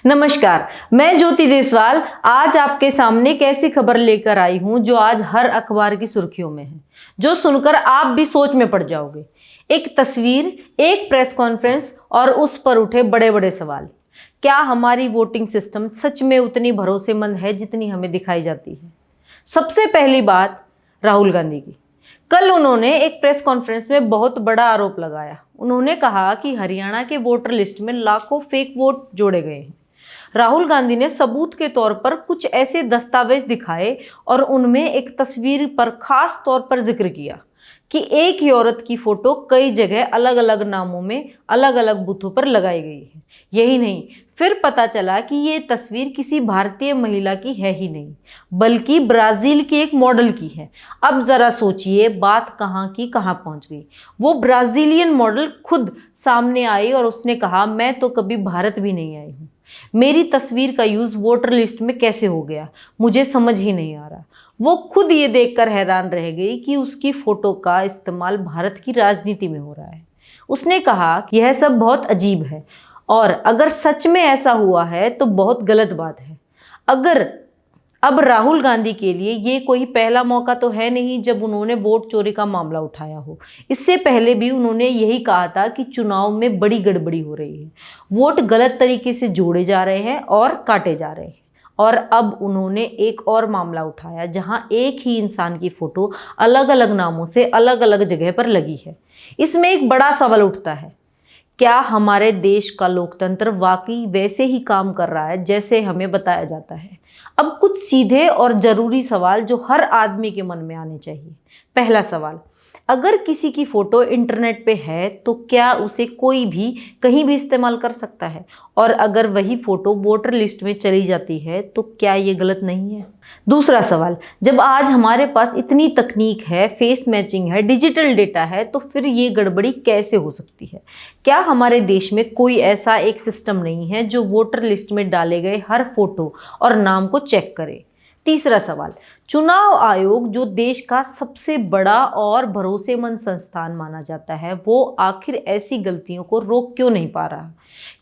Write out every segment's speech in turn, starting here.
नमस्कार, मैं ज्योति देसवाल आज आपके सामने एक ऐसी खबर लेकर आई हूं जो आज हर अखबार की सुर्खियों में है, जो सुनकर आप भी सोच में पड़ जाओगे। एक तस्वीर, एक प्रेस कॉन्फ्रेंस और उस पर उठे बड़े बड़े सवाल। क्या हमारी वोटिंग सिस्टम सच में उतनी भरोसेमंद है जितनी हमें दिखाई जाती है? सबसे पहली बात राहुल गांधी की। कल उन्होंने एक प्रेस कॉन्फ्रेंस में बहुत बड़ा आरोप लगाया। उन्होंने कहा कि हरियाणा के वोटर लिस्ट में लाखों फेक वोट जोड़े गए हैं। राहुल गांधी ने सबूत के तौर पर कुछ ऐसे दस्तावेज दिखाए और उनमें एक तस्वीर पर खास तौर पर जिक्र किया कि एक ही औरत की फोटो कई जगह अलग अलग नामों में अलग अलग बूथों पर लगाई गई है। यही नहीं, फिर पता चला कि ये तस्वीर किसी भारतीय महिला की है ही नहीं, बल्कि ब्राजील के एक मॉडल की है। अब जरा सोचिए बात कहाँ की कहाँ पहुँच गई। वो ब्राजीलियन मॉडल खुद सामने आई और उसने कहा, मैं तो कभी भारत भी नहीं आई हूँ, मेरी तस्वीर का यूज़ वोटर लिस्ट में कैसे हो गया, मुझे समझ ही नहीं आ रहा। वो खुद ये देखकर हैरान रह गई कि उसकी फोटो का इस्तेमाल भारत की राजनीति में हो रहा है। उसने कहा कि यह सब बहुत अजीब है और अगर सच में ऐसा हुआ है तो बहुत गलत बात है। अब राहुल गांधी के लिए ये कोई पहला मौका तो है नहीं जब उन्होंने वोट चोरी का मामला उठाया हो। इससे पहले भी उन्होंने यही कहा था कि चुनाव में बड़ी गड़बड़ी हो रही है, वोट गलत तरीके से जोड़े जा रहे हैं और काटे जा रहे हैं। और अब उन्होंने एक और मामला उठाया जहां एक ही इंसान की फोटो अलग अलग नामों से अलग अलग जगह पर लगी है। इसमें एक बड़ा सवाल उठता है, क्या हमारे देश का लोकतंत्र वाकई वैसे ही काम कर रहा है जैसे हमें बताया जाता है? अब कुछ सीधे और जरूरी सवाल जो हर आदमी के मन में आने चाहिए। पहला सवाल, अगर किसी की फोटो इंटरनेट पे है तो क्या उसे कोई भी कहीं भी इस्तेमाल कर सकता है? और अगर वही फोटो वोटर लिस्ट में चली जाती है तो क्या ये गलत नहीं है? दूसरा सवाल, जब आज हमारे पास इतनी तकनीक है, फेस मैचिंग है, डिजिटल डेटा है, तो फिर ये गड़बड़ी कैसे हो सकती है? क्या हमारे देश में कोई ऐसा एक सिस्टम नहीं है जो वोटर लिस्ट में डाले गए हर फोटो और नाम को चेक करे? तीसरा सवाल, चुनाव आयोग जो देश का सबसे बड़ा और भरोसेमंद संस्थान माना जाता है, वो आखिर ऐसी गलतियों को रोक क्यों नहीं पा रहा?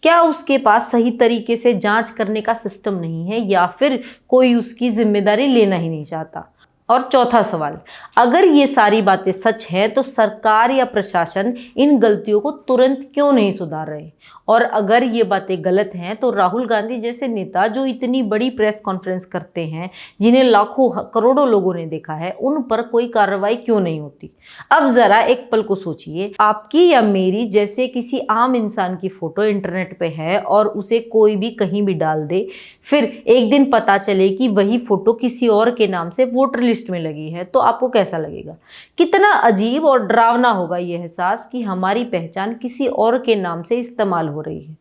क्या उसके पास सही तरीके से जांच करने का सिस्टम नहीं है या फिर कोई उसकी जिम्मेदारी लेना ही नहीं चाहता? और चौथा सवाल, अगर ये सारी बातें सच हैं तो सरकार या प्रशासन इन गलतियों को तुरंत क्यों नहीं सुधार रहे? और अगर ये बातें गलत हैं तो राहुल गांधी जैसे नेता जो इतनी बड़ी प्रेस कॉन्फ्रेंस करते हैं, जिन्हें लाखों करोड़ों लोगों ने देखा है, उन पर कोई कार्रवाई क्यों नहीं होती? अब जरा एक पल को सोचिए, आपकी या मेरी जैसे किसी आम इंसान की फोटो इंटरनेट पे है और उसे कोई भी कहीं भी डाल दे, फिर एक दिन पता चले कि वही फोटो किसी और के नाम से वोटर लिस्ट में लगी है, तो आपको कैसा लगेगा? कितना अजीब और डरावना होगा ये एहसास कि हमारी पहचान किसी और के नाम से इस्तेमाल हो रही है।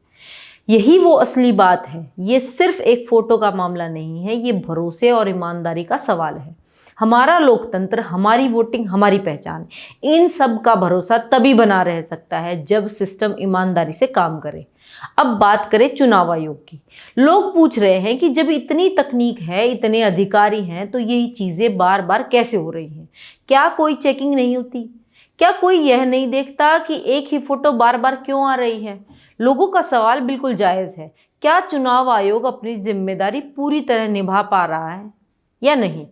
यही वो असली बात है। ये सिर्फ एक फोटो का मामला नहीं है, ये भरोसे और ईमानदारी का सवाल है। हमारा लोकतंत्र, हमारी वोटिंग, हमारी पहचान, इन सब का भरोसा तभी बना रह सकता है जब सिस्टम ईमानदारी से काम करे। अब बात करें चुनाव आयोग की। लोग पूछ रहे हैं कि जब इतनी तकनीक है, इतने अधिकारी हैं, तो यही चीजें बार बार कैसे हो रही हैं? क्या कोई चेकिंग नहीं होती? क्या कोई यह नहीं देखता कि एक ही फोटो बार बार क्यों आ रही है? लोगों का सवाल बिल्कुल जायज है। क्या चुनाव आयोग अपनी जिम्मेदारी पूरी तरह निभा पा रहा है या नहीं?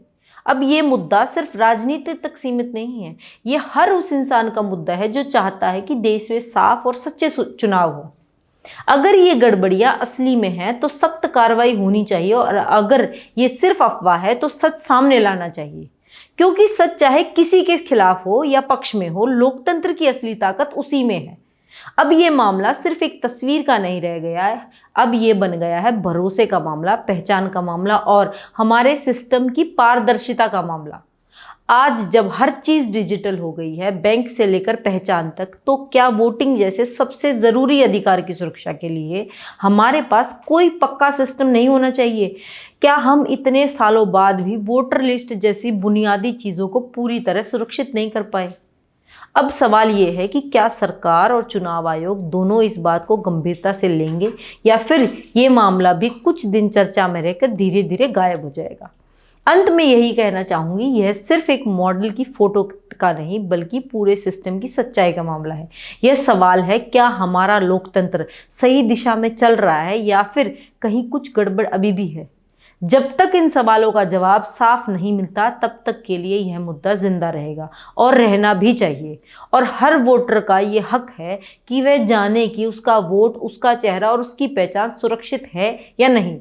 अब ये मुद्दा सिर्फ राजनीति तक सीमित नहीं है, ये हर उस इंसान का मुद्दा है जो चाहता है कि देश में साफ और सच्चे चुनाव हो। अगर ये गड़बड़ियां असली में हैं तो सख्त कार्रवाई होनी चाहिए और अगर ये सिर्फ अफवाह है तो सच सामने लाना चाहिए, क्योंकि सच चाहे किसी के खिलाफ हो या पक्ष में हो, लोकतंत्र की असली ताकत उसी में है। अब ये मामला सिर्फ एक तस्वीर का नहीं रह गया है, अब ये बन गया है भरोसे का मामला, पहचान का मामला और हमारे सिस्टम की पारदर्शिता का मामला। आज जब हर चीज़ डिजिटल हो गई है, बैंक से लेकर पहचान तक, तो क्या वोटिंग जैसे सबसे ज़रूरी अधिकार की सुरक्षा के लिए हमारे पास कोई पक्का सिस्टम नहीं होना चाहिए? क्या हम इतने सालों बाद भी वोटर लिस्ट जैसी बुनियादी चीज़ों को पूरी तरह सुरक्षित नहीं कर पाए? अब सवाल ये है कि क्या सरकार और चुनाव आयोग दोनों इस बात को गंभीरता से लेंगे या फिर ये मामला भी कुछ दिन चर्चा में रहकर धीरे धीरे गायब हो जाएगा? अंत में यही कहना चाहूँगी, यह सिर्फ एक मॉडल की फोटो का नहीं बल्कि पूरे सिस्टम की सच्चाई का मामला है। यह सवाल है, क्या हमारा लोकतंत्र सही दिशा में चल रहा है या फिर कहीं कुछ गड़बड़ अभी भी है? जब तक इन सवालों का जवाब साफ नहीं मिलता तब तक के लिए यह मुद्दा जिंदा रहेगा और रहना भी चाहिए। और हर वोटर का ये हक है कि वह जाने कि उसका वोट, उसका चेहरा और उसकी पहचान सुरक्षित है या नहीं।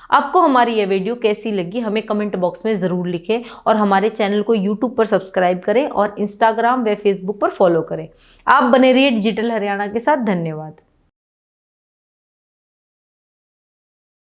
आपको हमारी यह वीडियो कैसी लगी हमें कमेंट बॉक्स में ज़रूर लिखें और हमारे चैनल को यूट्यूब पर सब्सक्राइब करें और इंस्टाग्राम व फेसबुक पर फॉलो करें। आप बने रहिए डिजिटल हरियाणा के साथ। धन्यवाद।